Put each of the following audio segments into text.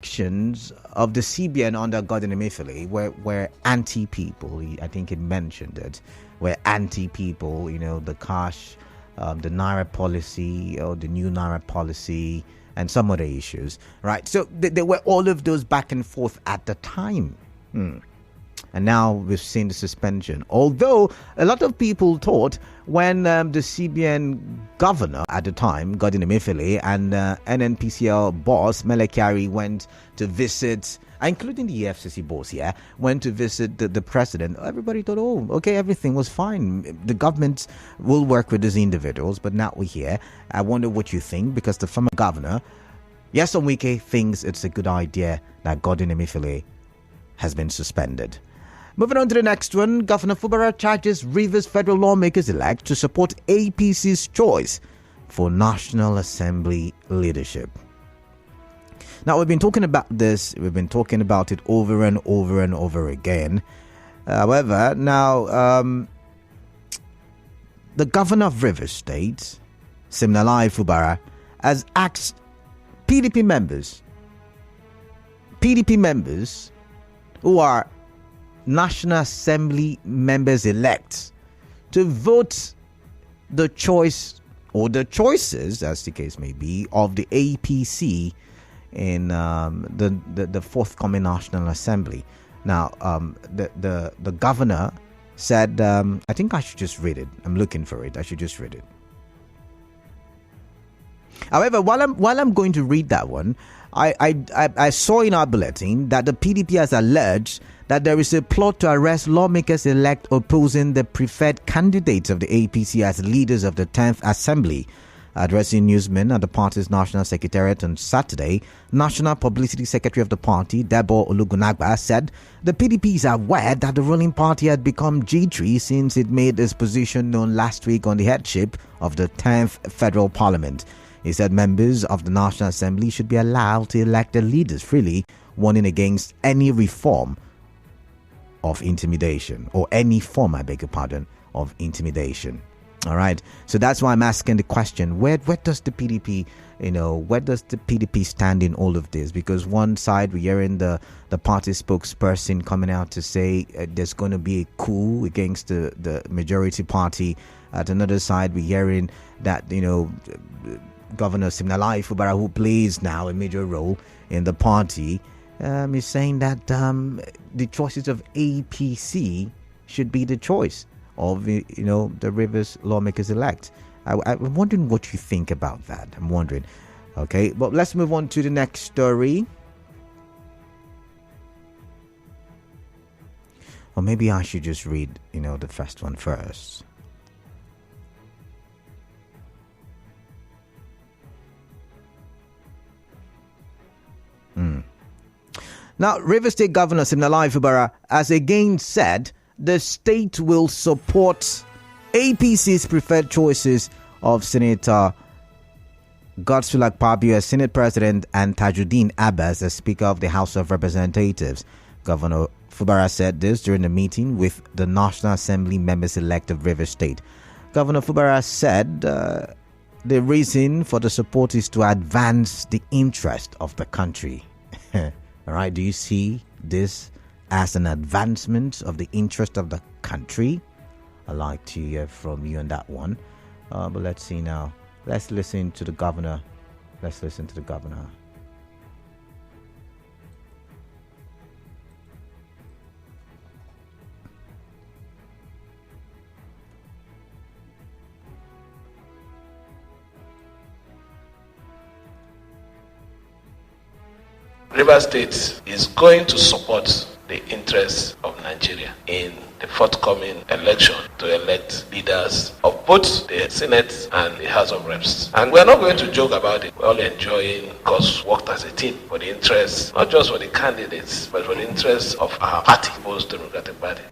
actions of the CBN under Godwin Emefiele were anti-people. I think he mentioned it. Were anti-people, the cash, the Naira policy, or the new Naira policy, and some other issues, right? So there were all of those back and forth at the time. And now we've seen the suspension. Although a lot of people thought when the CBN governor at the time, Godwin Emefiele, and NNPCL boss Mele Kyari went to visit, including the EFCC boss, went to visit the president, everybody thought, oh, okay, everything was fine. The government will work with these individuals, but now we're here. I wonder what you think, because the former governor, Nyesom Wike, thinks it's a good idea that Godwin Emefiele has been suspended. Moving on to the next one, Governor Fubara charges Rivers federal lawmakers-elect to support APC's choice for National Assembly leadership. Now, we've been talking about this. We've been talking about it over and over and over again. However, now, the governor of Rivers State, Siminalayi Fubara, has asked PDP members who are National Assembly members-elect to vote the choice, or the choices, as the case may be, of the APC in the forthcoming National Assembly. Now, the governor said, I think I should just read it. I'm looking for it. I should just read it. However, while I'm going to read that one, I saw in our bulletin that the PDP has alleged that there is a plot to arrest lawmakers-elect opposing the preferred candidates of the APC as leaders of the 10th Assembly. Addressing newsmen at the party's National Secretariat on Saturday, National Publicity Secretary of the party, Debo Olugunagba, said the PDP is aware that the ruling party had become G3 since it made its position known last week on the headship of the 10th Federal Parliament. He said members of the National Assembly should be allowed to elect their leaders freely, warning against any reform of intimidation, or any form, of intimidation. All right. So that's why I'm asking the question, where does the PDP, where does the PDP stand in all of this? Because one side we're hearing the party spokesperson coming out to say there's going to be a coup against the majority party. At another side, we're hearing that, Governor Siminalayi Fubara, who plays now a major role in the party, is saying that the choices of APC should be the choice of the Rivers lawmakers-elect. I'm wondering what you think about that. I'm wondering. Okay, but let's move on to the next story. Or maybe I should just read, the first one first. Now, Rivers State Governor Siminalayi Fubara has again said the state will support APC's preferred choices of Senator Godswill Akpabio as Senate President and Tajuddin Abbas as Speaker of the House of Representatives. Governor Fubara said this during a meeting with the National Assembly members-elect of Rivers State. Governor Fubara said the reason for the support is to advance the interest of the country. All right, do you see this as an advancement of the interest of the country? I'd like to hear from you on that one. But let's see now. Let's listen to the governor. Rivers State is going to support the interests of Nigeria in the forthcoming election to elect leaders of both the Senate and the House of Reps. And we're not going to joke about it. We're all enjoying, because we worked as a team for the interests, not just for the candidates, but for the interests of our party, Most Democratic Party.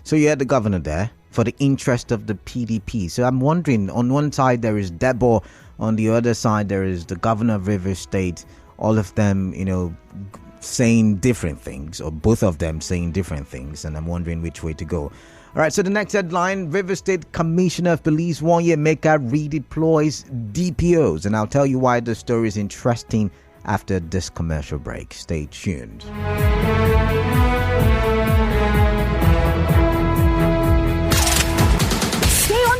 So you had the governor there for the interest of the PDP. So I'm wondering, on one side there is Debo, on the other side there is the governor of Rivers State. All of them, saying different things, or both of them saying different things, and I'm wondering which way to go. All right, so the next headline, Rivers State Commissioner of Police Nwonyi Emeka redeploys DPOs, and I'll tell you why the story is interesting after this commercial break. Stay tuned.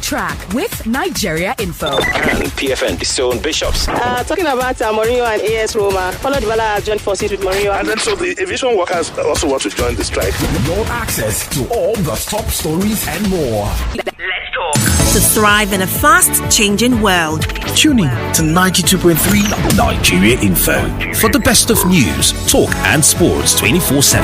Track with Nigeria Info. And PFN, the Stone Bishops. Talking about Mourinho and AS Roma. Paulo Dybala has joined forces with Mourinho. And then so the aviation workers also want to join the strike. Your access to all the top stories and more. Let's talk. To thrive in a fast-changing world. Tune in to 92.3 Nigeria Info for the best of news, talk and sports 24/7.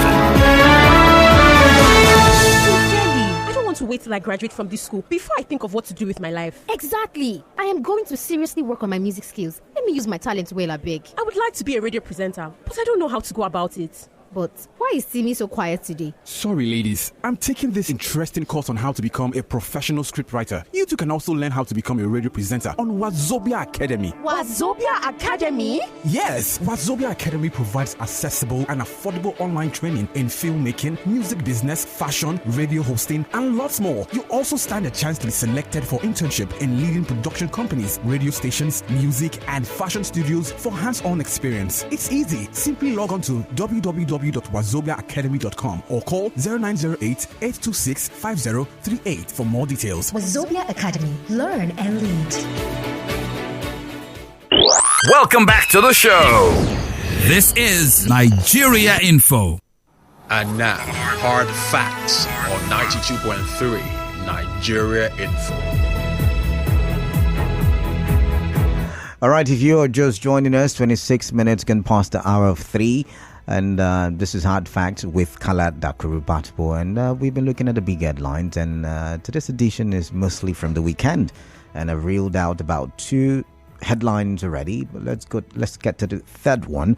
To wait till I graduate from this school before I think of what to do with my life. Exactly. I am going to seriously work on my music skills. Let me use my talent well, I beg. I would like to be a radio presenter, but I don't know how to go about it. But why is Timmy so quiet today? Sorry, ladies. I'm taking this interesting course on how to become a professional scriptwriter. You too can also learn how to become a radio presenter on Wazobia Academy. Wazobia Academy? Yes! Wazobia Academy provides accessible and affordable online training in filmmaking, music business, fashion, radio hosting, and lots more. You also stand a chance to be selected for internship in leading production companies, radio stations, music, and fashion studios for hands-on experience. It's easy. Simply log on to www.wazobiaacademy.com or call 0908-826-5038 for more details. Wazobia Academy. Learn and lead. Welcome back to the show. This is Nigeria Info. And now, hard facts on 92.3 Nigeria Info. All right, if you are just joining us, 26 minutes can pass the hour of 3. And this is Hard Facts with Kala Dakurubatpo. And we've been looking at the big headlines. And today's edition is mostly from the weekend. And I've reeled out about 2 headlines already. But let's get to the third one.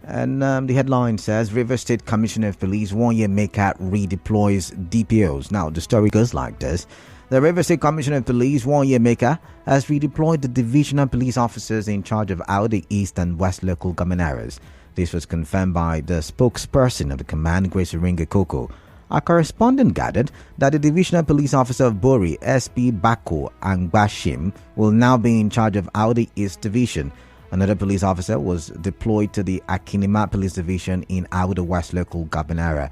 And the headline says, River State Commissioner of Police Nwonyi Emeka redeploys DPOs. Now, the story goes like this. The River State Commissioner of Police Nwonyi Emeka has redeployed the divisional police officers in charge of Audi East and West local government areas. This was confirmed by the spokesperson of the command, Grace Oringa Koko. Our correspondent gathered that the divisional police officer of Bori, SP Bako Angbashim, will now be in charge of Audi East Division. Another police officer was deployed to the Akinima Police Division in Audi West local government area.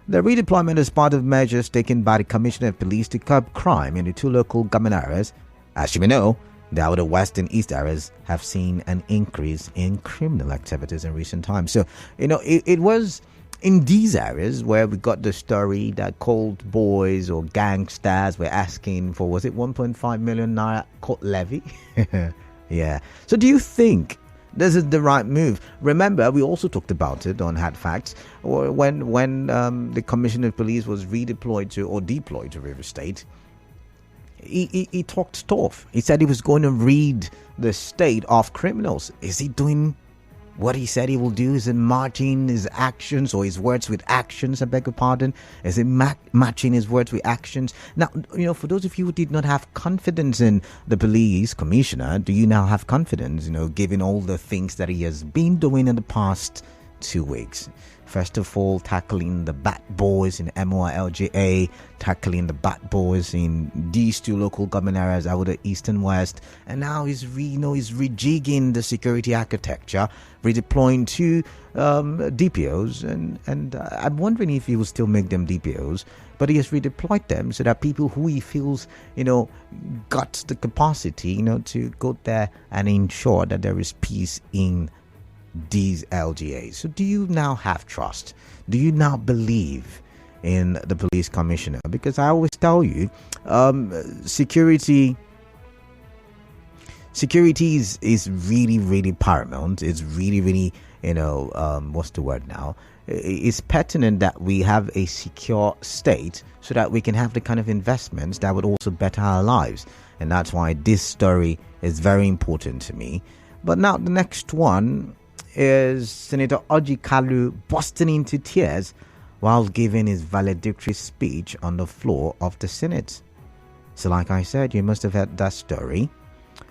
The redeployment is part of measures taken by the Commissioner of Police to curb crime in the 2 local government areas. As you may know, the outer west and east areas have seen an increase in criminal activities in recent times. So, it was in these areas where we got the story that cold boys or gangsters were asking for, was it 1.5 million naira court levy? Yeah. So do you think this is the right move? Remember, we also talked about it on Hard Facts when the Commissioner of Police was redeployed to deployed to River State. He talked tough. He said he was going to rid the state of criminals. Is he doing what he said he will do? Is it matching his actions or his words with actions? I beg your pardon. Is it matching his words with actions? Now, for those of you who did not have confidence in the police commissioner, do you now have confidence, given all the things that he has been doing in the past 2 weeks? First of all, tackling the bad boys in MOLGA, tackling the bad boys in these 2 local government areas, out of the East and West. And now he's rejigging the security architecture, redeploying 2 DPOs. And I'm wondering if he will still make them DPOs. But he has redeployed them so that people who he feels, got the capacity, to go there and ensure that there is peace in these LGAs. So do you now have trust? Do you now believe in the police commissioner? Because I always tell you, security is really, really paramount. It's really, really, what's the word now? It's pertinent that we have a secure state so that we can have the kind of investments that would also better our lives. And that's why this story is very important to me. But now the next one is Senator Orji Kalu bursting into tears while giving his valedictory speech on the floor of the Senate. So like I said, you must have heard that story.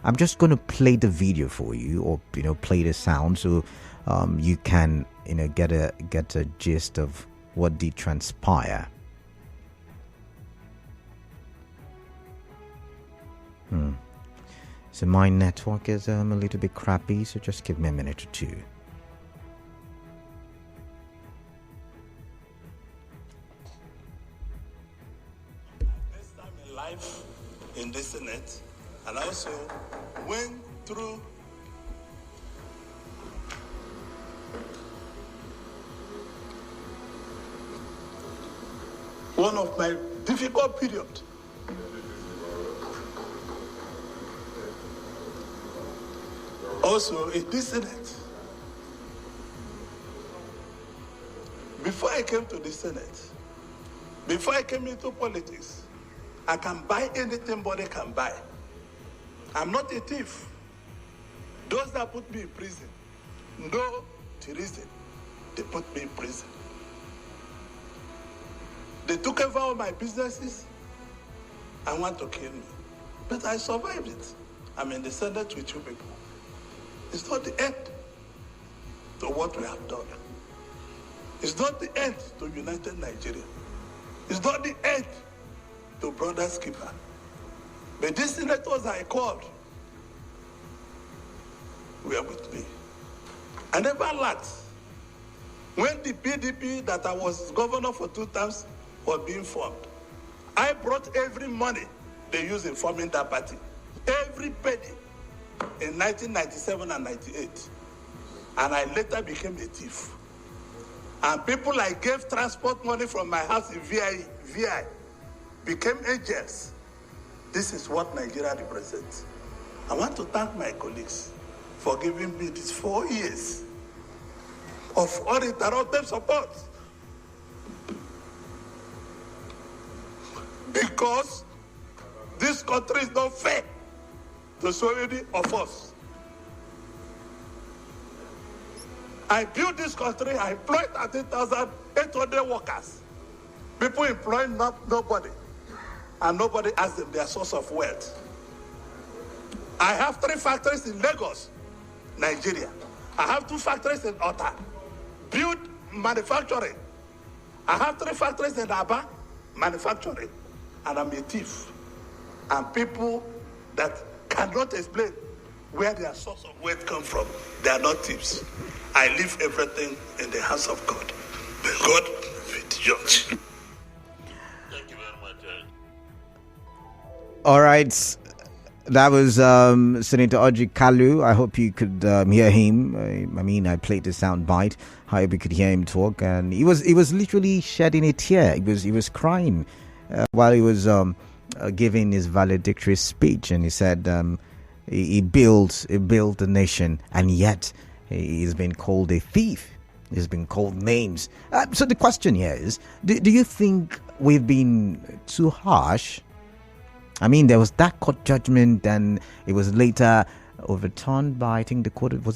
I'm just going to play the video for you, or play the sound, so you can get a gist of what did transpire. So my network is a little bit crappy, so just give me a minute or two. life in the Senate, and also went through one of my difficult periods. Also in this Senate. Before I came to the Senate, before I came into politics, I can buy anything body can buy. I'm not a thief. Those that put me in prison, no reason they put me in prison. They took over all my businesses and want to kill me. But I survived it. I'm in the Senate with you people. It's not the end to what we have done. It's not the end to United Nigeria. It's not the end to Brother Skipper. But these senators I called were with me. I never lacked. When the PDP that I was governor for 2 terms was being formed, I brought every money they used in forming that party. Every penny in 1997 and 98. And I later became a thief. And people I gave transport money from my house in VI became agents. This is what Nigeria represents. I want to thank my colleagues for giving me these 4 years of uninterrupted support. Because this country is not fair to so many of us. I built this country, I employed 13,800 workers. People employ nobody, and nobody asks them their source of wealth. I have 3 factories in Lagos, Nigeria. I have 2 factories in Ota, build manufacturing. I have 3 factories in Aba, manufacturing. And I'm a thief. And people that cannot explain where their source of wealth come from, they are not thieves. I leave everything in the hands of God. May God be the judge. Thank you very much. All right. That was Senator Orji Kalu. I hope you could hear him. I mean, I played the sound bite. I hope you could hear him talk, and he was literally shedding a tear. He was crying while he was giving his valedictory speech, and he said he built the nation, and yet he's been called a thief. He's been called names. So the question here is: do you think we've been too harsh? I mean, there was that court judgment, and it was later overturned by, I think, the Court of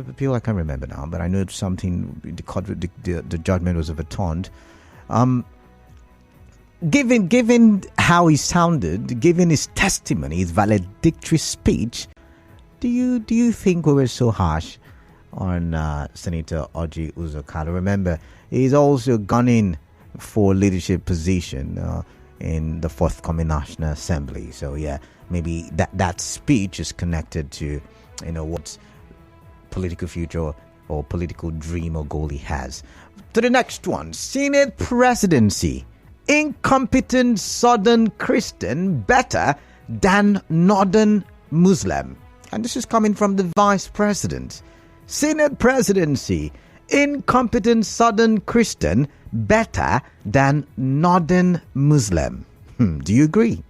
Appeal? I can't remember now, but I know something. The judgment was overturned. Given how he sounded, given his testimony, his valedictory speech, do you think we were so harsh on Senator Orji Kalu? Remember, he's also gunning for leadership position in the forthcoming National Assembly. So yeah, maybe that speech is connected to what political future or political dream or goal he has. To the next one: Senate Presidency. Incompetent Southern Christian better than Northern Muslim. And this is coming from the Vice President. Senate Presidency. Incompetent Southern Christian better than Northern Muslim. Do you agree?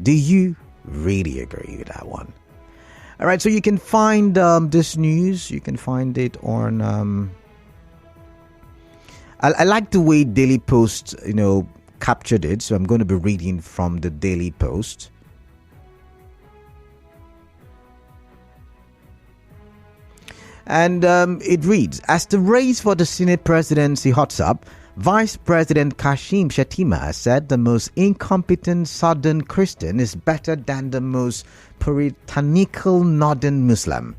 Do you really agree with that one? All right, so you can find this news. You can find it on... I like the way Daily Post, captured it. So I'm going to be reading from the Daily Post. And it reads, as the race for the Senate presidency hots up, Vice President Kashim Shettima said the most incompetent Southern Christian is better than the most puritanical Northern Muslim.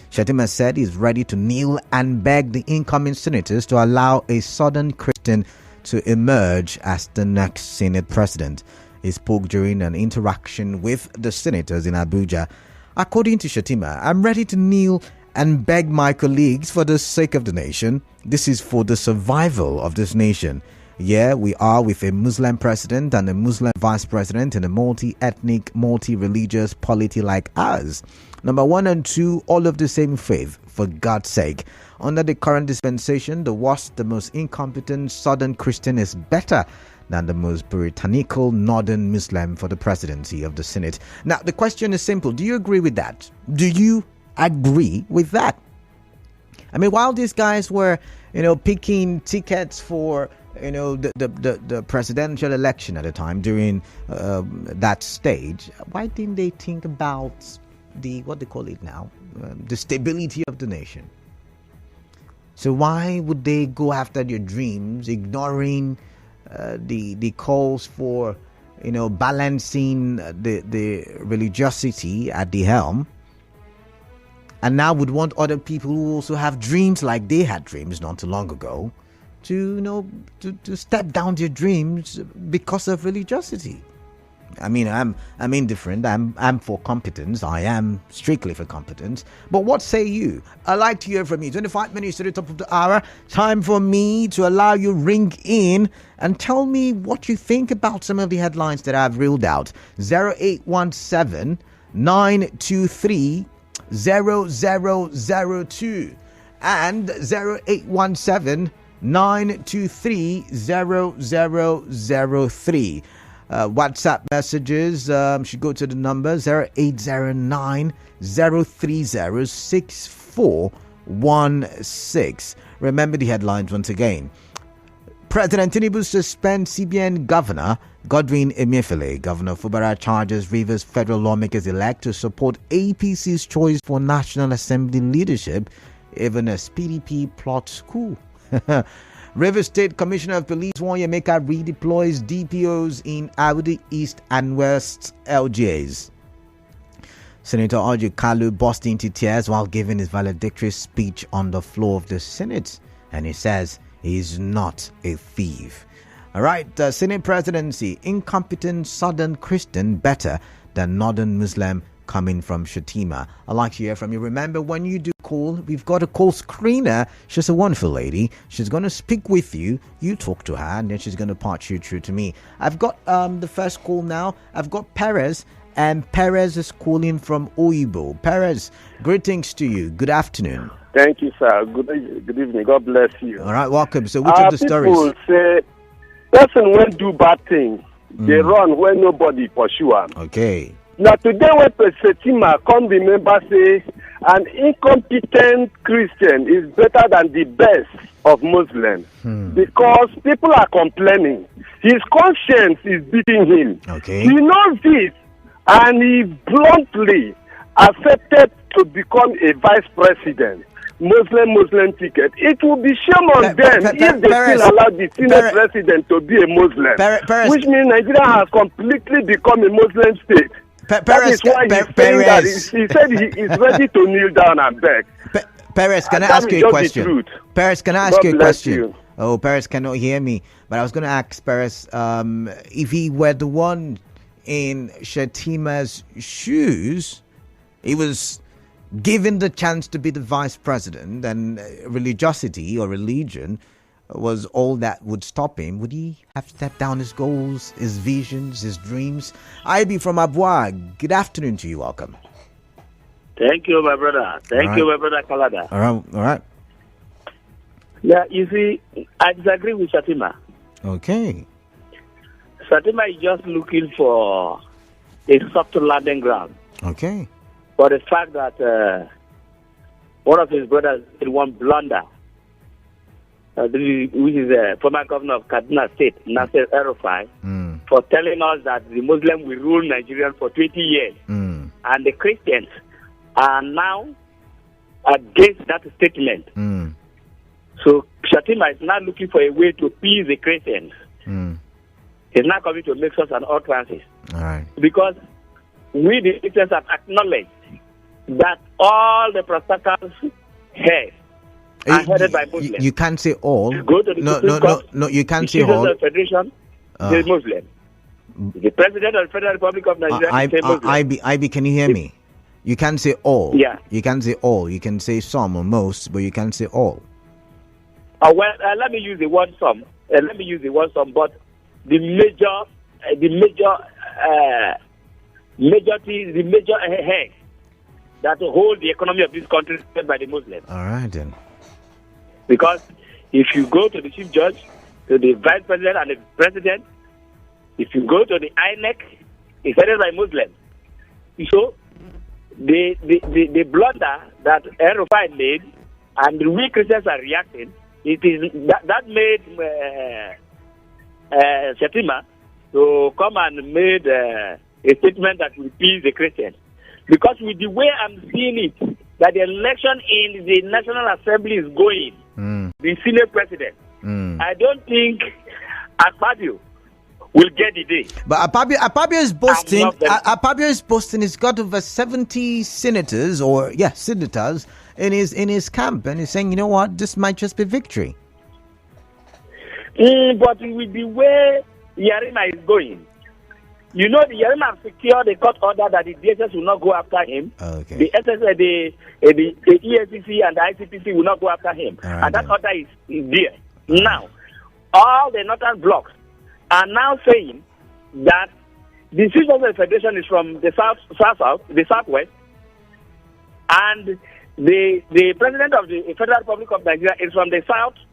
Shettima said he's ready to kneel and beg the incoming senators to allow a Southern Christian to emerge as the next Senate president. He spoke during an interaction with the senators in Abuja. According to Shettima, I'm ready to kneel and beg my colleagues for the sake of the nation. This is for the survival of this nation. Yeah, we are with a Muslim president and a Muslim vice president in a multi-ethnic, multi-religious polity like ours. Number 1 and 2, all of the same faith, for God's sake. Under the current dispensation, the worst, the most incompetent southern Christian is better than the most puritanical northern Muslim for the presidency of the Senate. Now, the question is simple. Do you agree with that? Do you agree with that? I mean, while these guys were, picking tickets for, the presidential election at the time during that stage, why didn't they think about what they call it now, the stability of the nation? So why would they go after their dreams, ignoring the calls for, balancing the religiosity at the helm, and now would want other people who also have dreams like they had dreams not too long ago to step down their dreams because of religiosity? I mean, I'm indifferent. I'm for competence. I am strictly for competence. But what say you? I'd like to hear from you. 25 minutes to the top of the hour. Time for me to allow you ring in and tell me what you think about some of the headlines that I've reeled out. 0817 923 0002 and 0817 923 0003. WhatsApp messages should go to the number 0809 030 6416. Remember the headlines once again. President Tinubu suspends CBN Governor Godwin Emefiele. Governor Fubara charges Rivers federal lawmakers-elect to support APC's choice for National Assembly leadership, even as PDP plots coup. Rivers State Commissioner of Police Nwonyi Emeka redeploys DPOs in Audi East and West LGAs. Senator Orji Kalu burst into tears while giving his valedictory speech on the floor of the Senate, and he says he's not a thief. All right, Senate presidency, incompetent Southern Christian better than Northern Muslim coming from Shettima. I'd like to hear from you. Remember, when you do call, we've got a call screener. She's a wonderful lady. She's going to speak with you. You talk to her, and then she's going to patch you through to me. I've got the first call now. I've got Perez, and Perez is calling from Oyibo. Perez, greetings to you. Good afternoon. Thank you, sir. Good evening. God bless you. All right, welcome. So, which of the stories? People say, person when do bad things, they run when nobody pursue them. Okay. Now, today, when Shettima come, remember, say, an incompetent Christian is better than the best of Muslims because people are complaining. His conscience is beating him. Okay. He knows this, and he bluntly accepted to become a vice president. Muslim ticket. It will be shame on them if they still allow the Senate president to be a Muslim, which means Nigeria has completely become a Muslim state. That is why he's saying that he said he is ready to kneel down and beg. Perez, can I ask you a question? Perez, can I ask you a question? Oh, Perez cannot hear me. But I was going to ask Perez, if he were the one in Shettima's shoes, he was given the chance to be the vice president, and religiosity or religion was all that would stop him, would he have stepped down his goals, his visions, his dreams? IB from Abua, good afternoon to you. Welcome. Thank you, my brother. Thank you, my brother Kalada. All right. Yeah, you see, I disagree with Shettima. Okay. Shettima is just looking for a soft landing ground. Okay. For the fact that one of his brothers did one blunder, which is the former governor of Kaduna State, Nasser El-Rufai, for telling us that the Muslims will rule Nigeria for 20 years. And the Christians are now against that statement. So Shettima is now looking for a way to appease the Christians. He's not coming to make us an utterances. All right. Because we, the Christians, have acknowledged that all the protocols here are headed by Muslims. You can't say all. Go to the no, you can't say all. The Federation is Muslim. The President of the Federal Republic of Nigeria is a Muslim. IB, can you hear me? You can't say all. Yeah. You can't say all. You can say some or most, but you can't say all. Let me use the word some. But the major head that hold the economy of this country is set by the Muslims. All right, then. Because if you go to the chief judge, to the vice president and the president, if you go to the INEC, it's headed by Muslims. So, the blunder that El-Rufai made, and we Christians are reacting, it is that made Shettima to come and made a statement that will please the Christians. Because with the way I'm seeing it, that the election in the National Assembly is going, the Senate president, I don't think Akpabio will get the day. But Akpabio is boasting. Akpabio is boasting. He's got over 70 senators, senators in his camp, and he's saying, you know what, this might just be victory. But with the way Yarima is going, you know, the Yarima have secured a court order that the DSS will not go after him. Okay. The SSA, the ESCC and the ICPC will not go after him. Right, and that order is there. Now, all the northern blocks are now saying that the Citizens Federation is from the the southwest, and the president of the Federal Republic of Nigeria is from the southwest.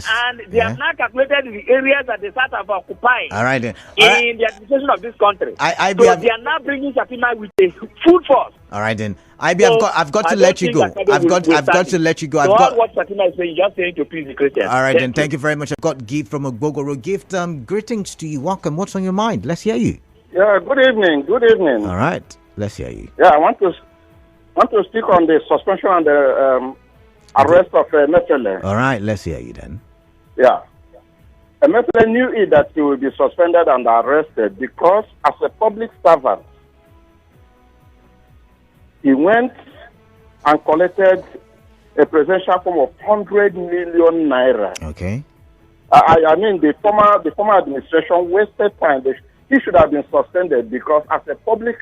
And they have now calculated the areas that the South have occupied All right, then. in the administration of this country. They are now bringing Shettima with a full force. All right, then. I've got to let you go. I've got to let you go. So all what Shettima is saying, just saying to please the Christians. All right, then. Thank you very much. I've got Gift from Ogbogoro. Gift, greetings to you. Welcome. What's on your mind? Let's hear you. Yeah, good evening. All right. Let's hear you. Yeah, I want to speak on the suspension and the arrest of Emefiele. All right, let's hear you then. Yeah. Emefiele knew that he would be suspended and arrested because as a public servant, he went and collected a presidential form of 100 million naira. Okay. I mean, the former administration wasted time. He should have been suspended because as a public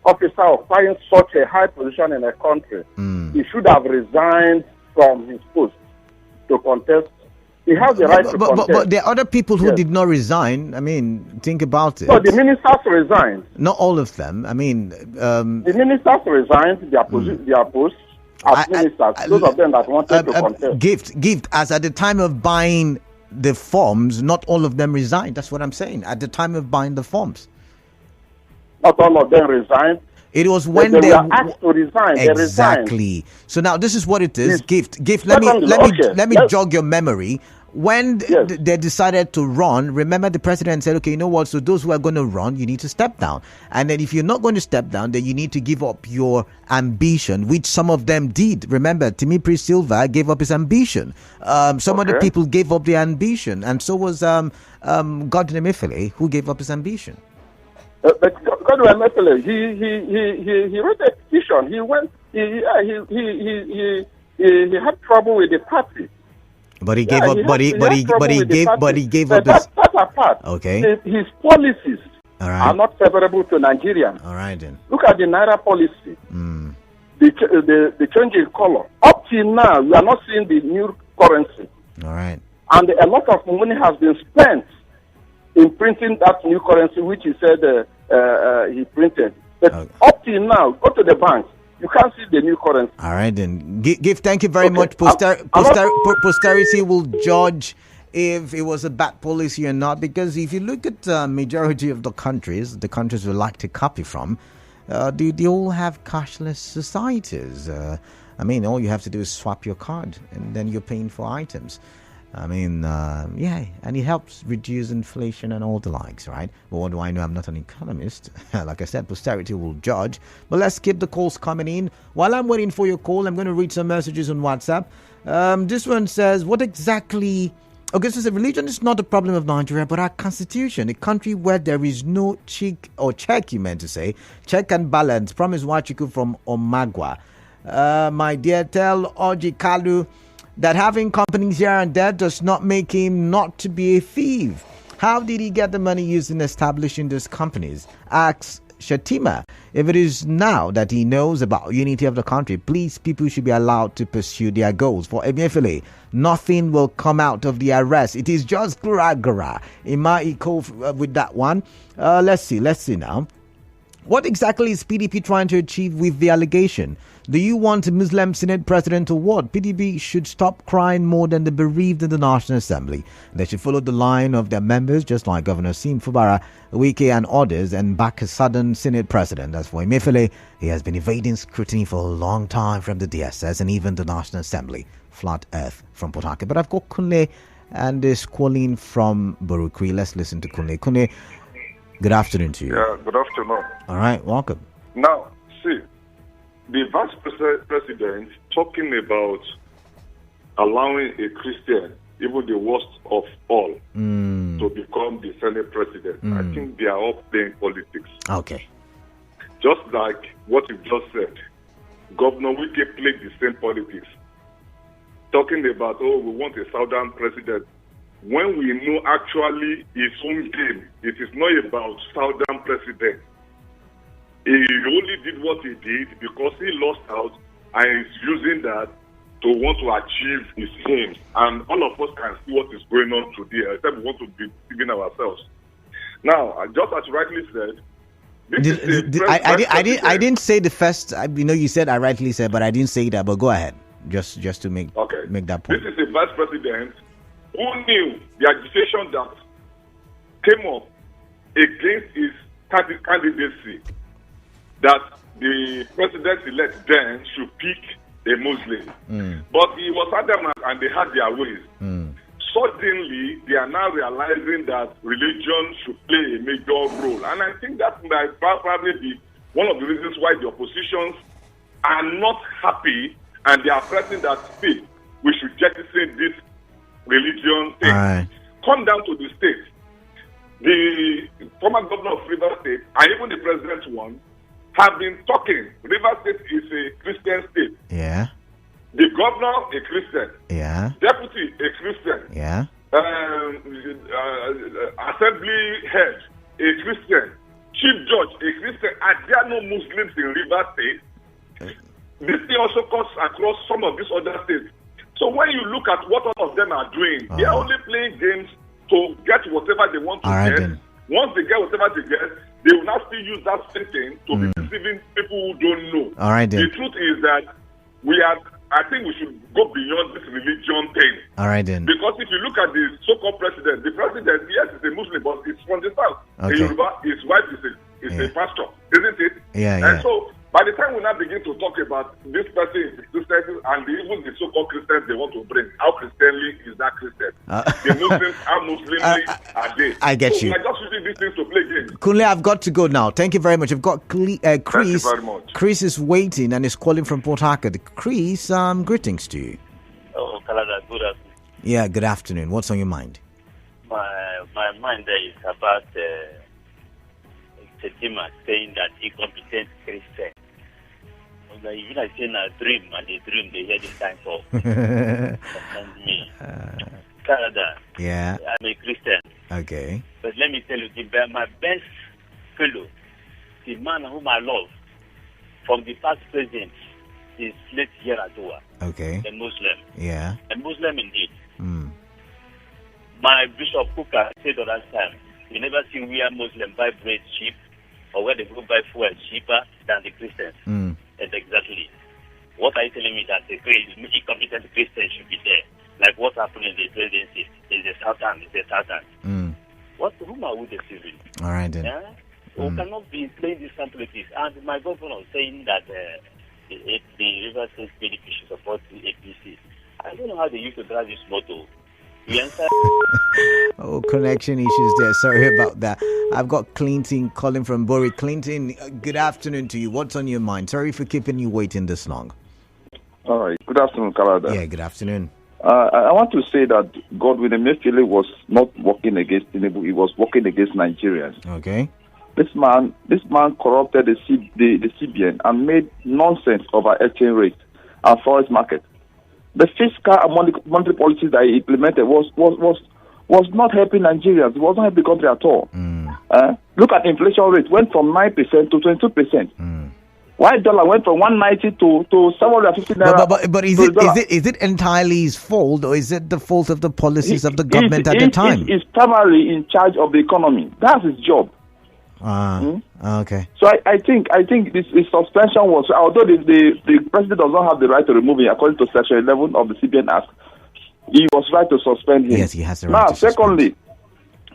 officer occupying such a high position in a country, he should have resigned from his post to contest. He has the right to contest. But there are other people who did not resign. I mean, think about it. No, the ministers resigned. Not all of them. I mean... the ministers resigned their posts as ministers. Those of them that wanted to contest. Gift, as at the time of buying the forms, not all of them resigned. That's what I'm saying. At the time of buying the forms. Not all of them resigned. It was when they were asked to resign. Exactly. So now this is what it is. Gift. Let me jog your memory. When they decided to run, remember the president said, okay, you know what? So those who are going to run, you need to step down. And then if you're not going to step down, then you need to give up your ambition, which some of them did. Remember, Timothy Silva gave up his ambition. Some other people gave up their ambition, and so was Godwin Emefiele, who gave up his ambition. But Godwin Emefiele, he wrote a petition. He went. He had trouble with the party. But he gave up. But he gave up. That's apart. Okay. His policies are not favorable to Nigerians. All right then. Look at the Naira policy. The change in color. Up till now, we are not seeing the new currency. All right. And a lot of money has been spent in printing that new currency, which he said he printed. But up till now, go to the bank. You can't see the new currency. All right, then. Thank you very much. Posterity will judge if it was a bad policy or not, because if you look at the majority of the countries we like to copy from, they all have cashless societies. I mean, all you have to do is swap your card, and then you're paying for items. I mean, and it helps reduce inflation and all the likes, right? But what do I know? I'm not an economist. Like I said, posterity will judge. But let's keep the calls coming in. While I'm waiting for your call, I'm going to read some messages on WhatsApp. This one says, what exactly... Okay, so religion is not the problem of Nigeria, but our constitution, a country where there is no check and balance. Promise Wachiku from Omagwa. My dear, tell Orji Kalu that having companies here and there does not make him not to be a thief. How did he get the money used in establishing those companies? Ask Shettima. If it is now that he knows about unity of the country, please, people should be allowed to pursue their goals. For Emefiele, nothing will come out of the arrest. It is just gara. In my echo with that one. Let's see now. What exactly is PDP trying to achieve with the allegation? Do you want a Muslim Senate president or what? PDP should stop crying more than the bereaved in the National Assembly. They should follow the line of their members, just like Governor Fubara, Wike and others, and back a sudden Senate president. As for Emefiele, he has been evading scrutiny for a long time from the DSS and even the National Assembly. Flat earth from Port Harcourt. But I've got Kunle and this calling from Burukri. Let's listen to Kunle. Kunle, good afternoon to you. Yeah, good afternoon. All right, welcome. Now, see, the Vice President talking about allowing a Christian, even the worst of all, to become the Senate President. I think they are all playing politics. Okay. Just like what you just said, Governor Wike played the same politics. Talking about, we want a Southern president. When we know actually his own game, it is not about Southern president. He only did what he did because he lost out and is using that to want to achieve his aims. And all of us can see what is going on today, except we want to be deceiving ourselves. Now, just as you rightly said, I didn't say the first. You said I rightly said, but I didn't say that. But go ahead, just to make that point. This is a vice president who knew the agitation that came up against his candidacy, that the president-elect then should pick a Muslim. But he was adamant and they had their ways. Suddenly, they are now realizing that religion should play a major role. And I think that might probably be one of the reasons why the oppositions are not happy and they are pressing that speed. We should jettison this religion thing. Right. Come down to the state. The former governor of River State and even the president one have been talking. River State is a Christian state. Yeah. The governor, a Christian. Yeah. Deputy, a Christian. Yeah. Assembly head, a Christian. Chief judge, a Christian. And there are no Muslims in River State. This thing also cuts across some of these other states. So when you look at what all of them are doing, they are only playing games to get whatever they want to get. Then. Once they get whatever they get, they will now still use that same thing to be deceiving people who don't know. All right, then. The truth is that I think we should go beyond this religion thing. All right, then. Because if you look at the so-called president, the president, yes, is a Muslim, but it's from the south. Okay. In Yoruba, his wife is a pastor, isn't it? Yeah, And so, by the time we now begin to talk about this person is Christian and even the so-called Christians they want to bring, how Christianly is that Christian? The Muslims, how Muslimly are they? I get you. We're just using these things to play games. Kunle, I've got to go now. Thank you very much. I've got Chris. Thank you very much. Chris is waiting and is calling from Port Harcourt. Chris, greetings to you. Oh, Canada, good afternoon. Yeah, good afternoon. What's on your mind? My mind there is about Shettima saying that incompetent Christian. Even I say a dream, and the dream they hear this time for. And me. Canada. Yeah. I'm a Christian. Okay. But let me tell you, my best fellow, the man whom I love, from the past president, is late Yaradua. Okay. A Muslim. Yeah. A Muslim indeed. My Bishop Kuka said the last time, you never see where Muslims buy bread cheap or where they go buy fuel cheaper than the Christians. And exactly. What are you telling me that the incompetent Christians should be there? Like what happened in the presidency? Is the Southern. Whom are we deceiving? All right then. Yeah? We cannot be playing this kind of politics. And my governor was saying that the River State PDP should support the APC. I don't know how they used to drive this motto. Connection issues there. Sorry about that. I've got Clinton calling from Bury. Clinton, good afternoon to you. What's on your mind? Sorry for keeping you waiting this long. All right. Good afternoon, Canada. Yeah, good afternoon. I want to say that Godwin Emefiele was not working against Tinubu. He was working against Nigerians. Okay. This man corrupted the CBN and made nonsense of our exchange rate and forex market. The fiscal and monetary policies that he implemented was not helping Nigerians. It wasn't helping the country at all. Look at inflation rate, went from 9% to 22%. Why dollar went from 190 to 750 naira? But is it entirely his fault, or is it the fault of the policies of the government at the time? He's primarily in charge of the economy. That's his job. Okay. So I think this suspension was, although the president does not have the right to remove him according to Section 11 of the CBN Act, he was right to suspend him. Yes, he has the right to suspend. Secondly,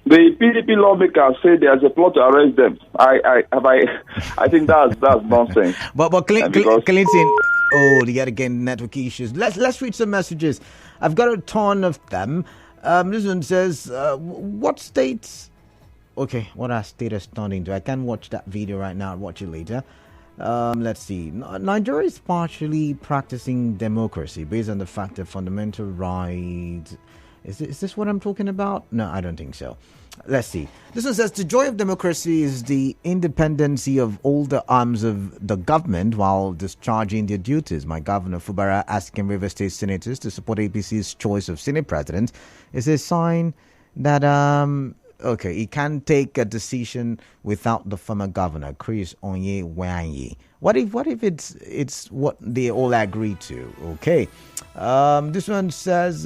the PDP lawmakers say there's a plot to arrest them. I think that's nonsense. But Clinton, yet again network issues. Let's read some messages. I've got a ton of them. This one says, what states? Okay, what our state is turning to? I can watch that video right now. I'll watch it later. Let's see. Nigeria is partially practicing democracy based on the fact that fundamental rights. Is this what I'm talking about? No, I don't think so. Let's see. This one says, the joy of democracy is the independency of all the arms of the government while discharging their duties. My governor, Fubara, asking River State senators to support APC's choice of Senate president is a sign that, he can't take a decision without the former governor, Chris Nwonyi. What if it's what they all agree to? Okay. This one says,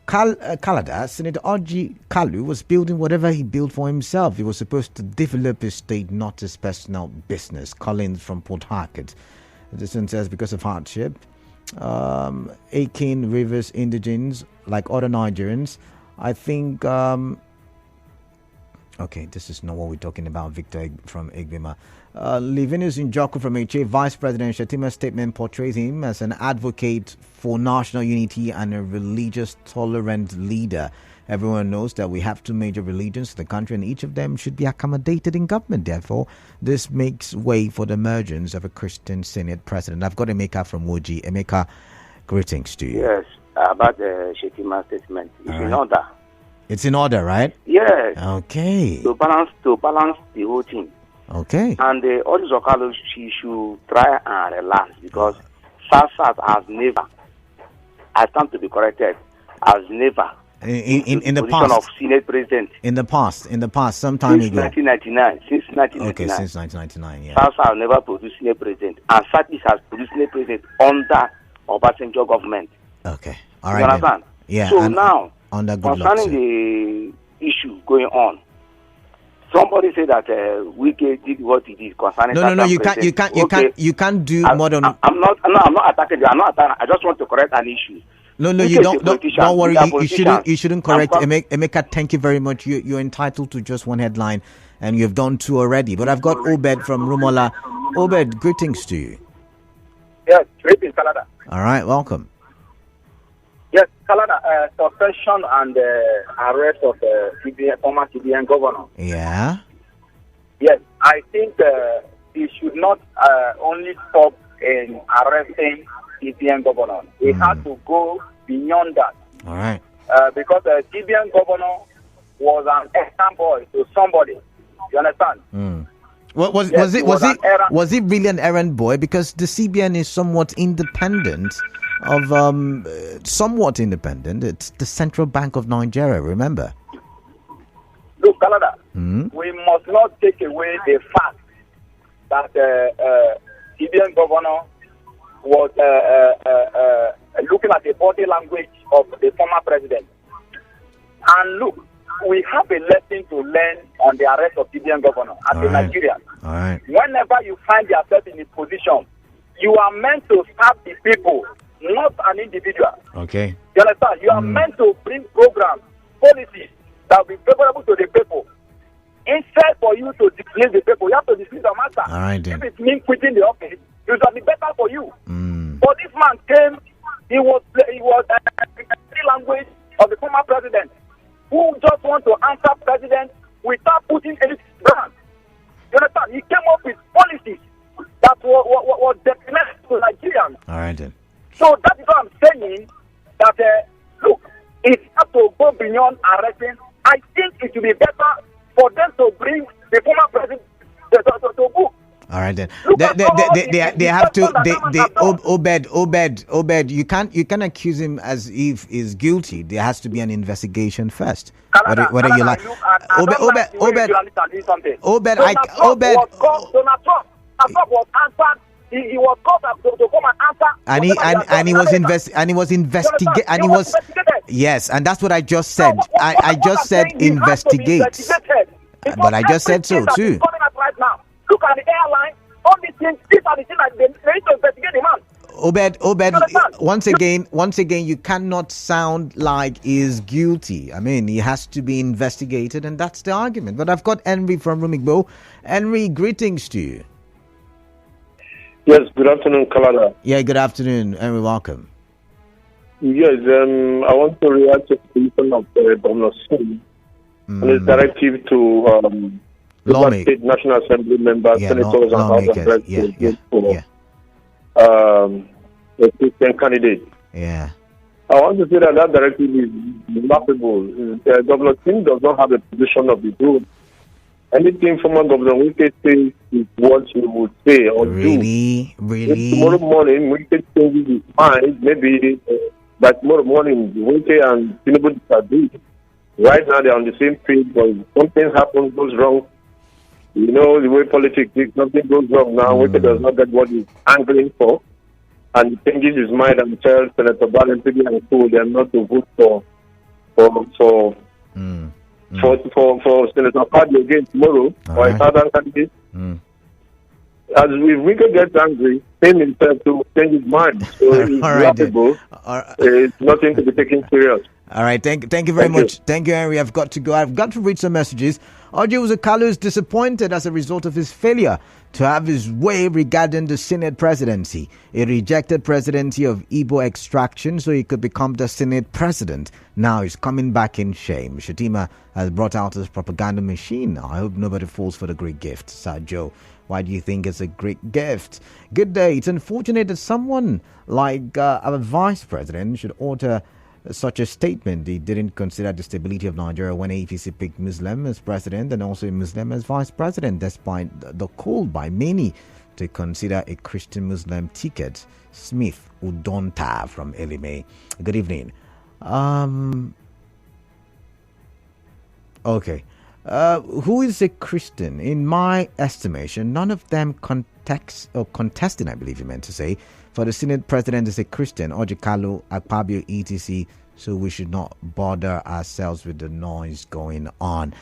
Canada, Senator Orji Kalu was building whatever he built for himself. He was supposed to develop his state, not his personal business. Collins from Port Harcourt. This one says, because of hardship, Akin Rivers indigents, like other Nigerians, I think... Okay, this is not what we're talking about. Victor from Igbima. Livinus Njoku from HA, Vice President Shettima's statement portrays him as an advocate for national unity and a religious tolerant leader. Everyone knows that we have two major religions in the country and each of them should be accommodated in government. Therefore, this makes way for the emergence of a Christian Senate president. I've got Emeka from Woji. Emeka, greetings to you. Yes, about the Shettima statement. It's in order. It's in order, right? Yes. Okay. To balance the whole thing. Okay. And Orji Kalu, she should try and relax because SARS has never, I stand to be corrected, has never in the position past of Senate president. In the past, some time since ago. 1999. Since 1999. Okay, since 1999, yeah. SARS has never produced Senate president, and SARS has produced Senate president under Obasanjo government. Okay, all right. You understand? Yeah. So now, concerning the issue going on, somebody said that Wike did what he did concerning. No. You can't do more than. I'm not attacking you. I'm not attacking. I just want to correct an issue. No, you don't worry. You shouldn't correct Emeka. Thank you very much. You're entitled to just one headline, and you've done two already. But I've got Obed from Rumola. Obed, greetings to you. Yes, greetings, Canada. All right, welcome. Yes, Canada, suspension and arrest of former CBN governor. Yeah. Yes, I think it should not only stop in arresting CBN governor. It has to go beyond that. All right. Because CBN governor was an errand boy to somebody. You understand? Was he really an errand boy? Because the CBN is somewhat independent. Somewhat independent. It's the Central Bank of Nigeria. Remember. Look, Canada. We must not take away the fact that CBN governor was looking at the body language of the former president. And look, we have a lesson to learn on the arrest of CBN governor as a Nigerian. All right. Whenever you find yourself in a position, you are meant to serve the people, not an individual. Okay. You understand? You are meant to bring programs, policies that will be favorable to the people. Instead for you to displace the people, you have to displace the master. All right, then. If it means quitting the office, it will be better for you. But this man came, he was the language of the former president, who just want to answer president without putting any brand. You understand? He came up with policies that were detrimental to Nigerians. All right, then. So that is what I'm saying, that, look, it has to go beyond arresting. I think it would be better for them to bring the former president to book. All right then. They have to. Obed. You can't accuse him as if he's guilty. There has to be an investigation first. Whether you like. Obed. Donald Trump was answered. He was called to come and answer. And he was investigated. Yes, and that's what I just said. I just said investigate. But I just said so too. Right now. Look at the airline. All these things. These are the things that they need to investigate the man. Obed, once again, you cannot sound like he's guilty. I mean, he has to be investigated, and that's the argument. But I've got Henry from Rumigbo. Henry, greetings to you. Yes, good afternoon, Kalada. Yeah, good afternoon, Henry, welcome. Yes, I want to react to the position of Governor Singh and his directive to State National Assembly members, senators, and other presidents for a Christian candidate. Yeah. I want to say that directive is laughable. Governor Singh does not have a position of his own. Anything former Governor Wike says is what he would say or do. Really? If tomorrow morning Wike changes his mind, maybe by tomorrow morning Wike and Tinubu disagree. Right now they're on the same page, but if something happens, goes wrong. You know the way politics is, something goes wrong now. Wike does not get what he's angling for, and he changes his mind and tells Senator Valentine and so they are not to vote for Senator Party again tomorrow or a southern candidate. As if Wike gets angry, him himself to change his mind. So it's laughable. It's nothing to be taken serious. All right, thank you very much. Thank you, Henry. I've got to go. I've got to read some messages. Orji Kalu is disappointed as a result of his failure to have his way regarding the Senate presidency. He rejected presidency of Igbo extraction so he could become the Senate president. Now he's coming back in shame. Shettima has brought out his propaganda machine. I hope nobody falls for the great gift. Sir Joe, why do you think it's a great gift? Good day. It's unfortunate that someone like our vice president should order such a statement. He didn't consider the stability of Nigeria when APC picked Muslim as president and also a Muslim as vice president, despite the call by many to consider a Christian Muslim ticket. Smith Udonta from Elime. Good evening. Okay. Who is a Christian? In my estimation, none of them contesting, I believe you meant to say, for the Senate president is a Christian, Orji Kalu, Akpabio, etc. So we should not bother ourselves with the noise going on.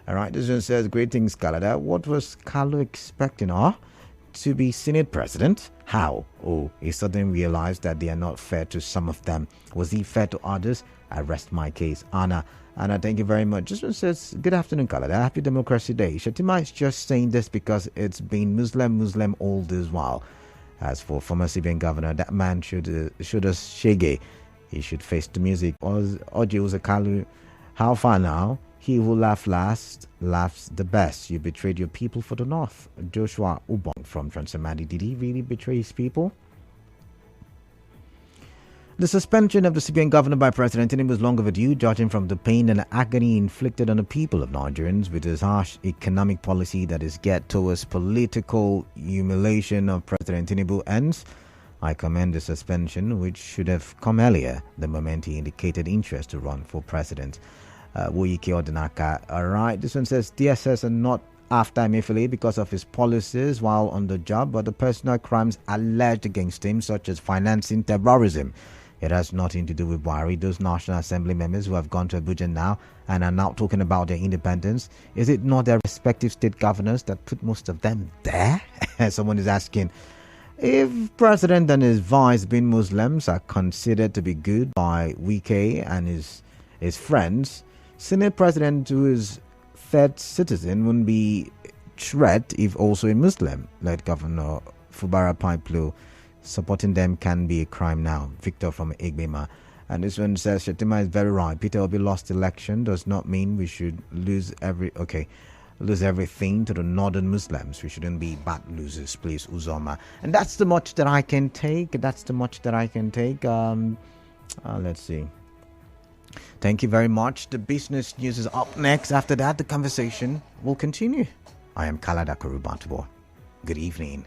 All right, this one says, greetings, Kalada. What was Kalu expecting, to be Senate president? How? Oh, he suddenly realized that they are not fair to some of them. Was he fair to others? I rest my case. Anna, thank you very much. This one says, good afternoon, Kalada. Happy Democracy Day. Shettima is just saying this because it's been Muslim all this while. As for former CBN governor, that man should have shege. He should face the music. Orji Kalu, how far now? He who laughs last laughs the best. You betrayed your people for the North. Joshua Ubong from Transamadi. Did he really betray his people? The suspension of the CBN governor by President Tinubu was long overdue, judging from the pain and agony inflicted on the people of Nigerians with his harsh economic policy that is geared towards political humiliation of President Tinubu ends. I commend the suspension, which should have come earlier, the moment he indicated interest to run for president. Woyike Odinaka. All right, this one says DSS are not after Emefiele because of his policies while on the job, but the personal crimes alleged against him, such as financing terrorism. It has nothing to do with Buhari. Those National Assembly members who have gone to Abuja now and are now talking about their independence, is it not their respective state governors that put most of them there? Someone is asking, if President and his vice being Muslims are considered to be good by Wike and his friends, Senate President who is third citizen wouldn't be threat if also a Muslim, like Governor Fubara Pipelo. Supporting them can be a crime now. Victor from Egbema. And this one says, Shettima is very right. Peter Obi lost election does not mean we should lose everything to the northern Muslims. We shouldn't be bad losers, please, Uzoma. And that's the much that I can take. Let's see. Thank you very much. The business news is up next. After that, the conversation will continue. I am Kalada Kurubantabo. Good evening.